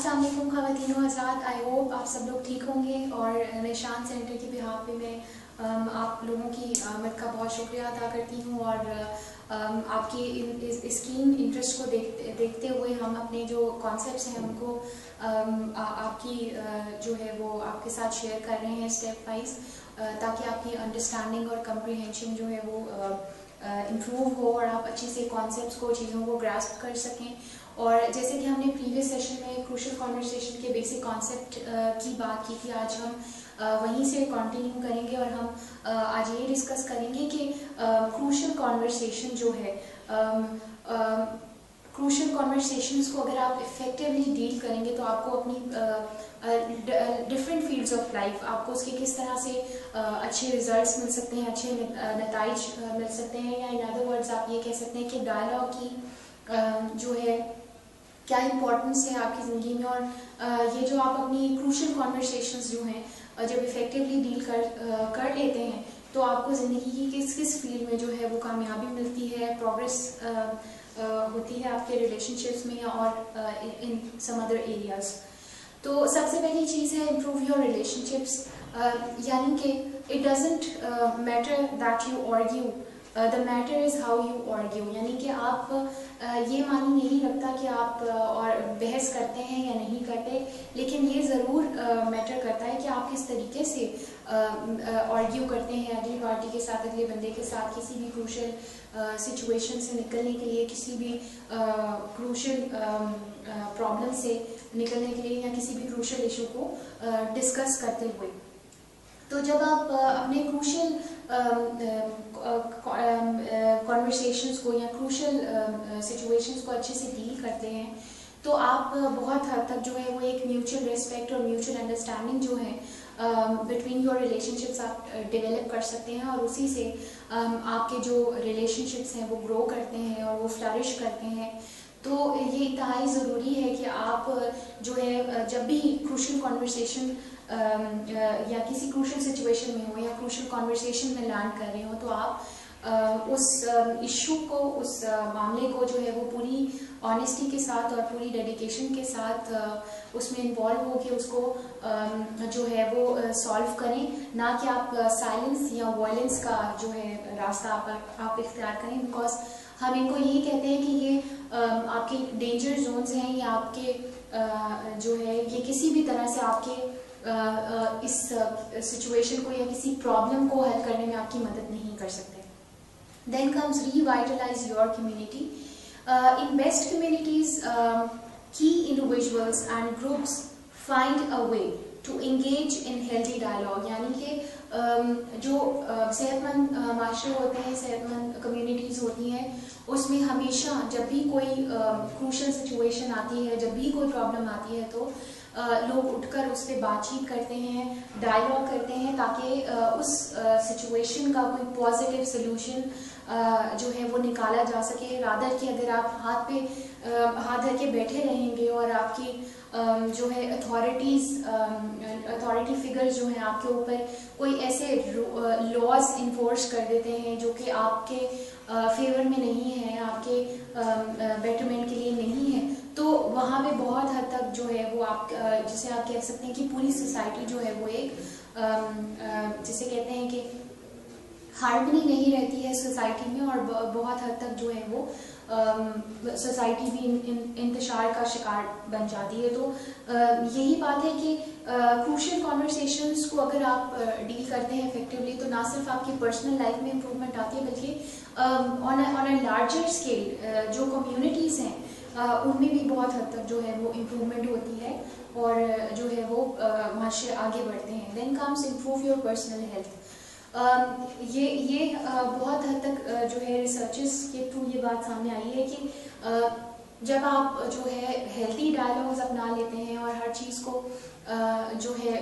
अस्सलाम वालेकुम ख़वातीन व हज़रात, आई होप आप सब लोग ठीक होंगे। और निशान सेंटर की बिहाफ पे मैं आप लोगों की आमद का बहुत शुक्रिया अदा करती हूँ। और आपकी इस कीन इंटरेस्ट को देखते हुए हम अपने जो कॉन्सेप्ट्स हैं उनको आपकी जो है वो आपके साथ शेयर कर रहे हैं स्टेप वाइज, ताकि आपकी अंडरस्टैंडिंग और कम्प्रीहेंशन जो है वो इम्प्रूव हो और आप अच्छे से कॉन्सेप्ट्स को, चीज़ों को ग्रास्प कर सकें। और जैसे कि हमने प्रीवियस सेशन में क्रूशल कॉन्वर्सेशन के बेसिक कॉन्सेप्ट की बात की थी, आज हम वहीं से कंटिन्यू करेंगे और हम आज ये डिस्कस करेंगे कि क्रूशल कॉन्वर्सेशन जो है, क्रूशल कॉन्वर्सेशंस को अगर आप इफेक्टिवली डील करेंगे तो आपको अपनी डिफरेंट फील्ड्स ऑफ लाइफ, आपको उसके किस तरह से अच्छे रिजल्ट्स मिल सकते हैं, अच्छे नताइज मिल सकते हैं, या इन अदर वर्ड्स आप ये कह सकते हैं कि डायलॉग की जो है क्या इम्पोर्टेंस है आपकी ज़िंदगी में। और ये जो आप अपनी क्रूशल कॉन्वर्सेशंस जो हैं जब इफ़ेक्टिवली डील कर लेते हैं तो आपको ज़िंदगी की किस किस फील्ड में जो है वो कामयाबी मिलती है, प्रोग्रेस होती है आपके रिलेशनशिप्स में और इन सम अदर एरियाज। तो सबसे पहली चीज़ है इम्प्रूव योर रिलेशनशिप्स, यानी कि it doesn't matter that you argue, the matter is how you argue. यानी कि आप ये मानी नहीं रखता कि आप और बहस करते हैं या नहीं करते, लेकिन ये ज़रूर मैटर करता है कि आप किस तरीके से आर्ग्यू करते हैं अगली पार्टी के साथ, अगले बंदे के साथ, किसी भी क्रूशल सिचुएशन से निकलने के लिए, किसी भी क्रूशल प्रॉब्लम से निकलने के लिए, या किसी भी क्रूशल इशू को डिस्कस करते हुए। तो जब आप अपने क्रूशल कॉन्वर्सेशंस को या क्रूशल सिचुएशंस को अच्छे से डील करते हैं तो आप बहुत हद तक जो है वो एक म्यूचुअल रिस्पेक्ट और म्यूचुअल अंडरस्टैंडिंग जो है बिटवीन योर रिलेशनशिप्स आप डेवलप कर सकते हैं, और उसी से आपके जो रिलेशनशिप्स हैं वो ग्रो करते हैं और वो फ्लरिश करते हैं। तो ये इंतहाई ज़रूरी है कि आप जो है जब भी क्रूशल कॉन्वर्सेशन या किसी क्रूशल सिचुएशन में हो या क्रूशल कॉन्वर्सेशन में लैंड कर रहे हो तो आप उस इशू को, उस मामले को जो है वो पूरी ऑनेस्टी के साथ और पूरी डेडिकेशन के साथ उसमें इन्वॉल्व हो के उसको जो है वो सॉल्व करें, ना कि आप साइलेंस या वायलेंस का जो है रास्ता आप इख्तियार करें। बिकॉज हम इनको यही कहते हैं कि ये आपके डेंजर जोन्स हैं, या आपके जो है ये किसी भी तरह से आपके इस सिचुएशन को या किसी प्रॉब्लम को हल करने में आपकी मदद नहीं कर सकते। Then comes revitalize your community. In best communities, key individuals and groups find a way to engage in healthy dialogue. यानी कि जो सेहतमंद माशरे होते हैं, सेहतमंद कम्युनिटीज़ होती हैं, उसमें हमेशा जब भी कोई क्रूशल सिचुएशन आती है, जब भी कोई प्रॉब्लम आती है तो लोग उठकर उस पर बातचीत करते हैं, डायलॉग करते हैं, ताकि उस सिचुएशन का कोई पॉजिटिव सोल्यूशन जो है वो निकाला जा सके। रादर कि अगर आप हाथ धर के बैठे रहेंगे और आपकी जो है अथॉरिटी फिगर्स जो हैं आपके ऊपर कोई ऐसे लॉज इन्फोर्स कर देते हैं जो कि आपके फेवर में नहीं है, आपके बेटरमेंट के लिए नहीं है, तो वहाँ पे बहुत हद तक जो है वो आप जिसे आप कह सकते हैं कि पूरी सोसाइटी जो है वो एक जिसे कहते हैं कि हार्मनी नहीं रहती है सोसाइटी में, और बहुत हद तक जो है वो सोसाइटी भी इंतशार का शिकार बन जाती है। तो यही बात है कि क्रूशल कॉन्वर्सेशंस को अगर आप डील करते हैं इफेक्टिवली तो ना सिर्फ आपकी पर्सनल लाइफ में इम्प्रूवमेंट आती है, बल्कि ऑन अ लार्जर स्केल जो कम्युनिटीज़ हैं उनमें भी बहुत हद तक जो है वो इम्प्रूवमेंट होती है और जो है वो माशरे आगे बढ़ते हैं। Then comes improve your personal health. ये बहुत हद तक जो है रिसर्चेस के थ्रू ये बात सामने आई है कि जब आप जो है हेल्थी डायलॉग्स अपना लेते हैं और हर चीज़ को जो है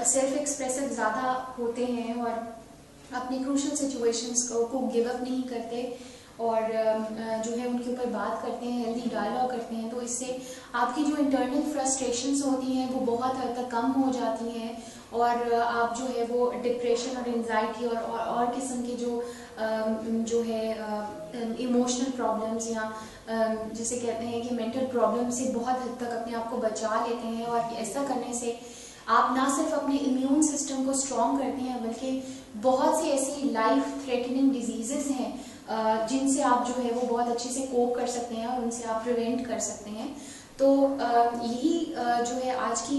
सेल्फ एक्सप्रेसिव ज़्यादा होते हैं और अपनी क्रूशल सिचुएशंस को गिव अप नहीं करते और जो है उनके ऊपर बात करते हैं, हेल्दी डायलॉग करते हैं, तो इससे आपकी जो इंटरनल फ्रस्ट्रेशंस होती हैं वो बहुत हद तक कम हो जाती हैं और आप जो है वो डिप्रेशन और एंजाइटी और किस्म के जो है इमोशनल प्रॉब्लम्स या जिसे कहते हैं कि मेंटल प्रॉब्लम से बहुत हद तक अपने आप को बचा लेते हैं। और ऐसा करने से आप ना सिर्फ अपने इम्यून सिस्टम को स्ट्रॉन्ग करते हैं बल्कि बहुत सी ऐसी लाइफ थ्रेटनिंग डिजीजेस हैं जिनसे आप जो है वो बहुत अच्छे से कोप कर सकते हैं और उनसे आप प्रिवेंट कर सकते हैं। तो यही जो है आज की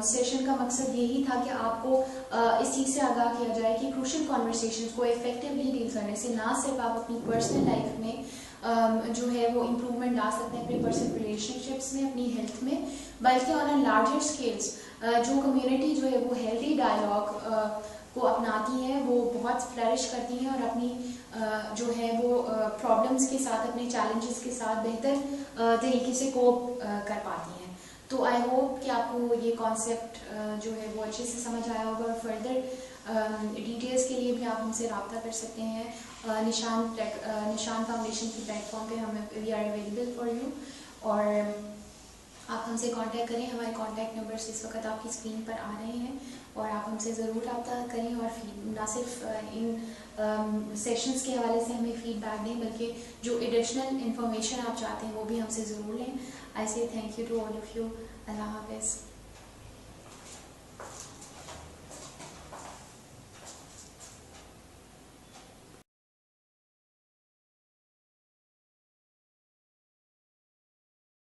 सेशन का मकसद यही था कि आपको इस चीज़ से आगाह किया जाए कि क्रूशियल कॉन्वर्सेशंस को इफेक्टिवली डील करने से ना सिर्फ आप अपनी पर्सनल लाइफ में जो है वो इम्प्रूवमेंट ला सकते हैं अपने पर्सनल रिलेशनशिप्स में, अपनी हेल्थ में, बल्कि ऑन अ लार्जर स्केल्स जो कम्युनिटी जो है वो हेल्दी डायलॉग को अपनाती है वो बहुत फ्लरिश करती हैं और अपनी जो है वो प्रॉब्लम्स के साथ, अपने चैलेंजेस के साथ बेहतर तरीके से कोप कर पाती हैं। तो आई होप कि आपको ये कॉन्सेप्ट जो है वो अच्छे से समझ आया होगा और फर्दर डिटेल्स के लिए भी आप हमसे रब्ता कर सकते हैं। निशान फाउंडेशन की प्लेटफॉर्म पे हम we are available for you और आप हमसे कांटेक्ट करें। हमारे कांटेक्ट नंबर्स इस वक्त आपकी स्क्रीन पर आ रहे हैं और आप हमसे ज़रूर रब्ता करें और ना सिर्फ इन सेशंस के हवाले से हमें फीडबैक दें बल्कि जो एडिशनल इंफॉर्मेशन आप चाहते हैं वो भी हमसे ज़रूर लें। I say thank you to all of you. अल्लाह हाफ़िज़।